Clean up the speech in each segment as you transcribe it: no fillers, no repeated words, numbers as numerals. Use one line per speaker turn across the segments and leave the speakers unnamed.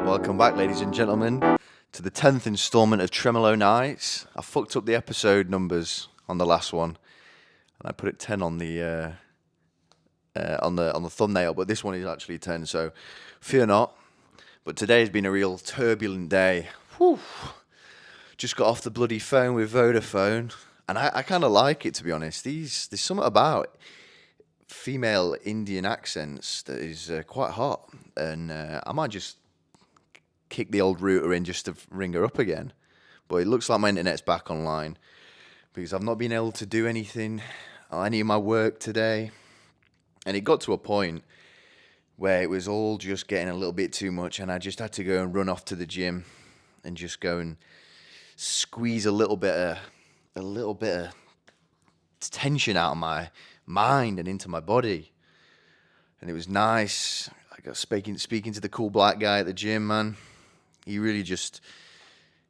Welcome back, ladies and gentlemen, to the 10th installment of Tremelo Nights. I fucked up the episode numbers on the last one, and I put it 10 on the thumbnail, but this one is actually 10, so fear not. But today has been a real turbulent day. Whew. Just got off the bloody phone with Vodafone, and I kind of like it, to be honest. There's something about female Indian accents that is quite hot, and I might just kick the old router in just to ring her up again. But it looks like my internet's back online because I've not been able to do anything on any of my work today. And it got to a point where it was all just getting a little bit too much, and I just had to go and run off to the gym and just go and squeeze a little bit of tension out of my mind and into my body. And it was nice. I got speaking to the cool black guy at the gym, man. He's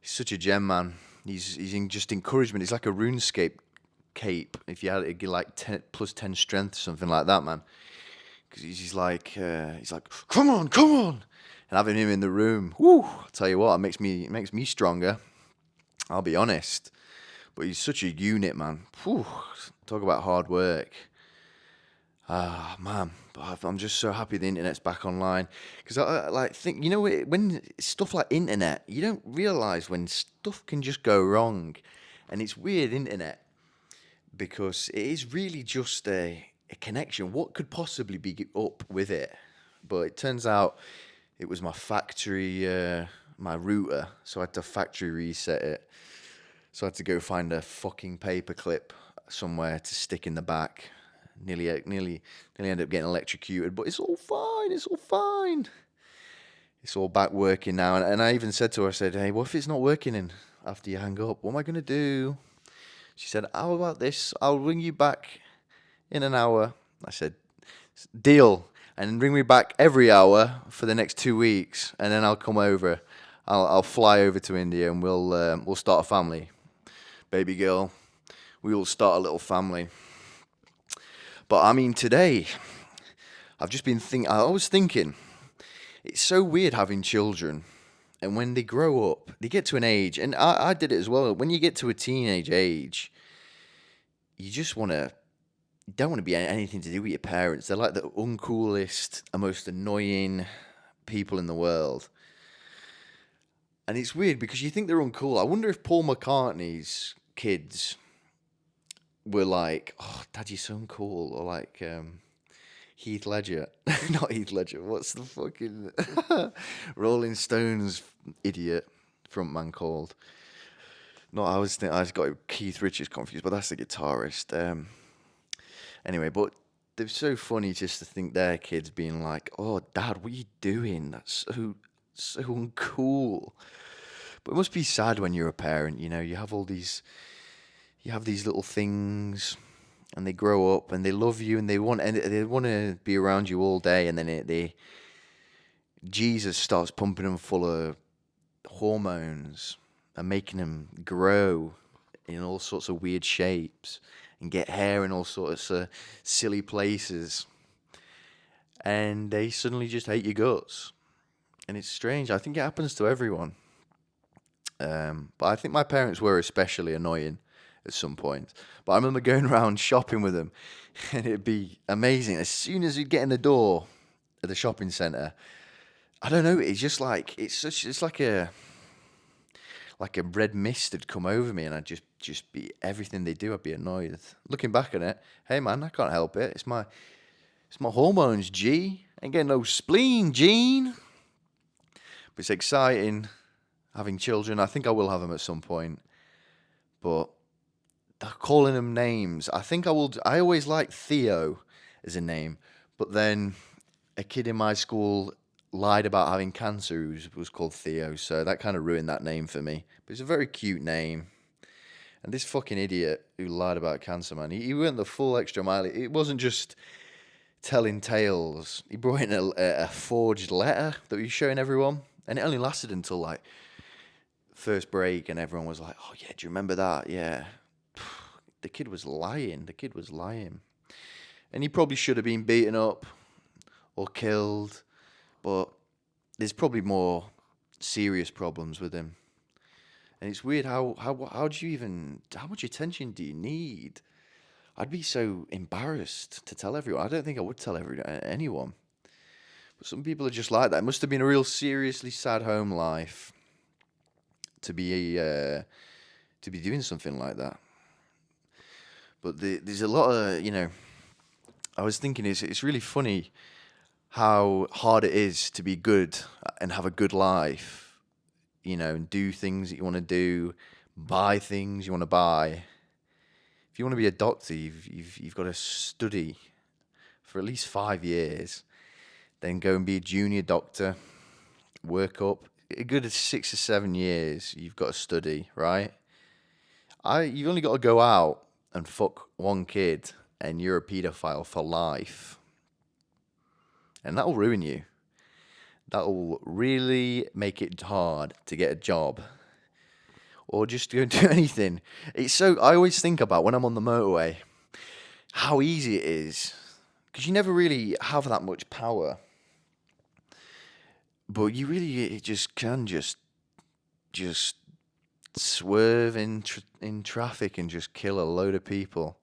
such a gem, man. He's in just encouragement. It's like a RuneScape cape. If you had it, get like 10, plus 10 strength, something like that, man. Because he's like, come on. And having him in the room, whoo, I'll tell you what, it makes me stronger. I'll be honest. But he's such a unit, man. Whew, talk about hard work. Man, I'm just so happy the internet's back online. Because I think, you know, when stuff like internet, you don't realise when stuff can just go wrong. And it's weird, internet, because it is really just a connection. What could possibly be up with it? But it turns out it was my factory, my router. So I had to factory reset it. So I had to go find a fucking paper clip somewhere to stick in the back. Nearly ended up getting electrocuted, but it's all fine. It's all back working now. And I even said to her, I said, hey, what if it's not working after you hang up? What am I going to do? She said, how about this? I'll ring you back in an hour. I said, deal. And ring me back every hour for the next 2 weeks, and then I'll come over. I'll fly over to India, and we'll start a family. Baby girl, we will start a little family. But I mean, today, I've just been I was thinking, it's so weird having children, and when they grow up, they get to an age, and I did it as well. When you get to a teenage age, you don't want to be anything to do with your parents. They're like the uncoolest, most annoying people in the world. And it's weird because you think they're uncool. I wonder if Paul McCartney's kids were like, oh, Dad, you're so uncool. Or like Heath Ledger. Not Heath Ledger. What's the fucking Rolling Stones idiot frontman called? No, I just got Keith Richards confused, but that's the guitarist. Anyway, but they're so funny just to think their kids being like, oh, Dad, what are you doing? That's so uncool. But it must be sad when you're a parent, you know, you have these little things, and they grow up and they love you and they want to be around you all day, and then Jesus starts pumping them full of hormones and making them grow in all sorts of weird shapes and get hair in all sorts of silly places, and they suddenly just hate your guts. And it's strange. I think it happens to everyone. But I think my parents were especially annoying at some point. But I remember going around shopping with them, and it'd be amazing. As soon as you'd get in the door at the shopping centre, I don't know, it's just like, it's like a red mist had come over me, and I'd just be, everything they do, I'd be annoyed. Looking back on it, hey man, I can't help it. It's my hormones, G. Ain't getting no spleen, Gene. But it's exciting having children. I think I will have them at some point. But calling them names, I think I will. I always liked Theo as a name. But then a kid in my school lied about having cancer who was called Theo. So that kind of ruined that name for me. But it's a very cute name. And this fucking idiot who lied about cancer, man, he went the full extra mile. It wasn't just telling tales. He brought in a forged letter that he was showing everyone. And it only lasted until like first break, and everyone was like, oh yeah, do you remember that? Yeah. The kid was lying. And he probably should have been beaten up or killed, but there's probably more serious problems with him. And it's weird how do you even, how much attention do you need? I'd be so embarrassed to tell everyone. I don't think I would tell anyone. But some people are just like that. It must have been a real seriously sad home life to be doing something like that. But there's a lot of, I was thinking it's really funny how hard it is to be good and have a good life, and do things that you want to do, buy things you want to buy. If you want to be a doctor, you've got to study for at least 5 years, then go and be a junior doctor, work up. A good 6 or 7 years, you've got to study, right? You've only got to go out and fuck one kid, and you're a paedophile for life. And that'll ruin you. That'll really make it hard to get a job. Or just go do anything. I always think about when I'm on the motorway, how easy it is. Because you never really have that much power. But you really just can just swerve in traffic and just kill a load of people.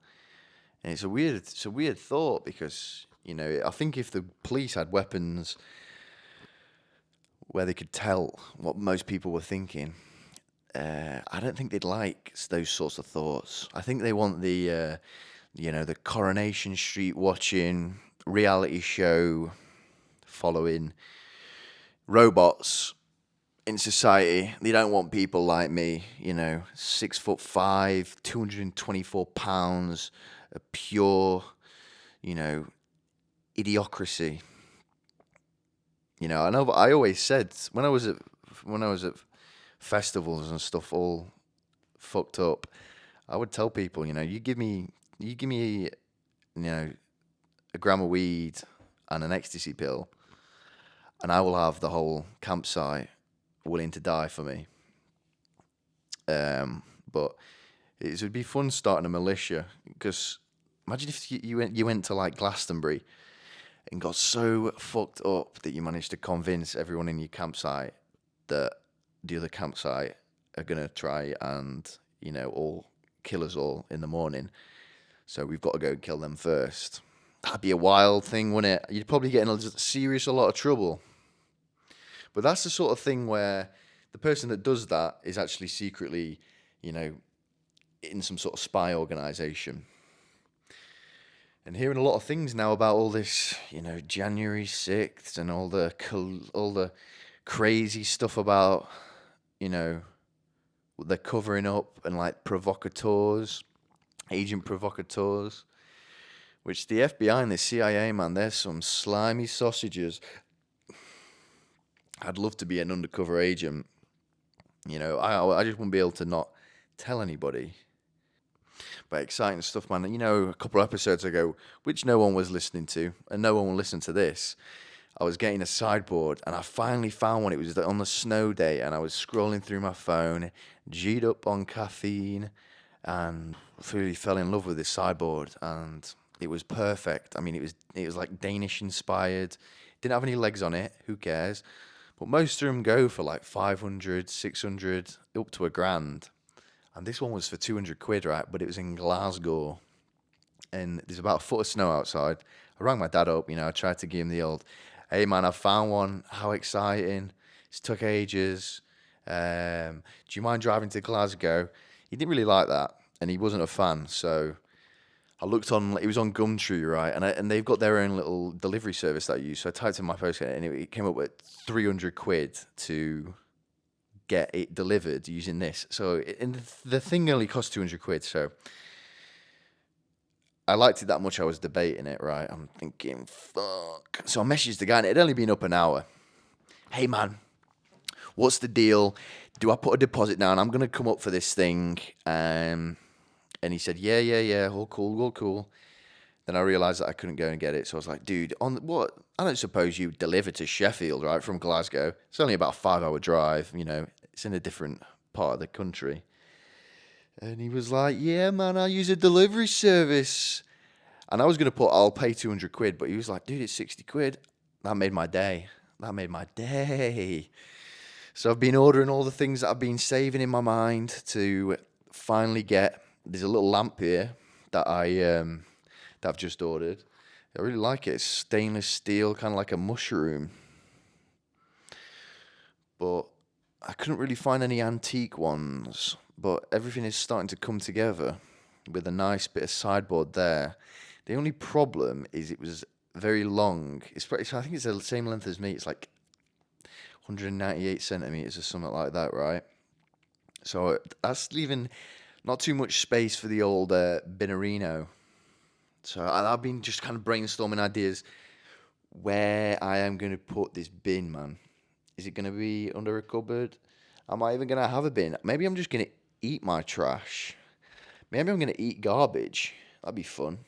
And it's a weird thought because, I think if the police had weapons where they could tell what most people were thinking, I don't think they'd like those sorts of thoughts. I think they want the Coronation Street watching reality show following robots in society. They don't want people like me, 6'5", 224 pounds, a pure, idiocracy. I know. But I always said when I was at festivals and stuff, all fucked up, I would tell people, you give me, a gram of weed and an ecstasy pill, and I will have the whole campsite willing to die for me. But it would be fun starting a militia, because imagine if you went to like Glastonbury and got so fucked up that you managed to convince everyone in your campsite that the other campsite are gonna try and all kill us all in the morning. So we've got to go and kill them first. That'd be a wild thing, wouldn't it? You'd probably get in a lot of trouble. But that's the sort of thing where the person that does that is actually secretly, in some sort of spy organization. And hearing a lot of things now about all this, January 6th and all the crazy stuff about, they're covering up and like provocateurs, agent provocateurs, which the FBI and the CIA, man, they're some slimy sausages. I'd love to be an undercover agent. I just wouldn't be able to not tell anybody. But exciting stuff, man. A couple of episodes ago, which no one was listening to, and no one will listen to this, I was getting a sideboard, and I finally found one. It was on the snow day, and I was scrolling through my phone, G'd up on caffeine, and really fell in love with this sideboard, and it was perfect. I mean, it was like Danish inspired. Didn't have any legs on it. Who cares? But most of them go for like 500, 600, up to £1,000. And this one was for 200 quid, right? But it was in Glasgow. And there's about a foot of snow outside. I rang my dad up, I tried to give him the old, hey man, I found one. How exciting. It's took ages. Do you mind driving to Glasgow? He didn't really like that. And he wasn't a fan. So I looked on, it was on Gumtree, right? And they've got their own little delivery service that I use. So I typed in my postcode and it came up with 300 quid to get it delivered using this. So the thing only cost 200 quid. So I liked it that much I was debating it, right? I'm thinking, fuck. So I messaged the guy and it had only been up an hour. Hey man, what's the deal? Do I put a deposit down? I'm going to come up for this thing. And he said, yeah, all cool. Then I realised that I couldn't go and get it. So I was like, dude, on what? I don't suppose you deliver to Sheffield, right, from Glasgow. It's only about a 5-hour drive, It's in a different part of the country. And he was like, yeah, man, I use a delivery service. And I was going to put, I'll pay 200 quid. But he was like, dude, it's 60 quid. That made my day. So I've been ordering all the things that I've been saving in my mind to finally get. There's a little lamp here that I've just ordered. I really like it. It's stainless steel, kind of like a mushroom. But I couldn't really find any antique ones. But everything is starting to come together with a nice bit of sideboard there. The only problem is it was very long. I think it's the same length as me. It's like 198 centimeters or something like that, right? So that's leaving not too much space for the old Binarino. So I've been just kind of brainstorming ideas where I am going to put this bin, man. Is it going to be under a cupboard? Am I even going to have a bin? Maybe I'm just going to eat my trash. Maybe I'm going to eat garbage. That'd be fun.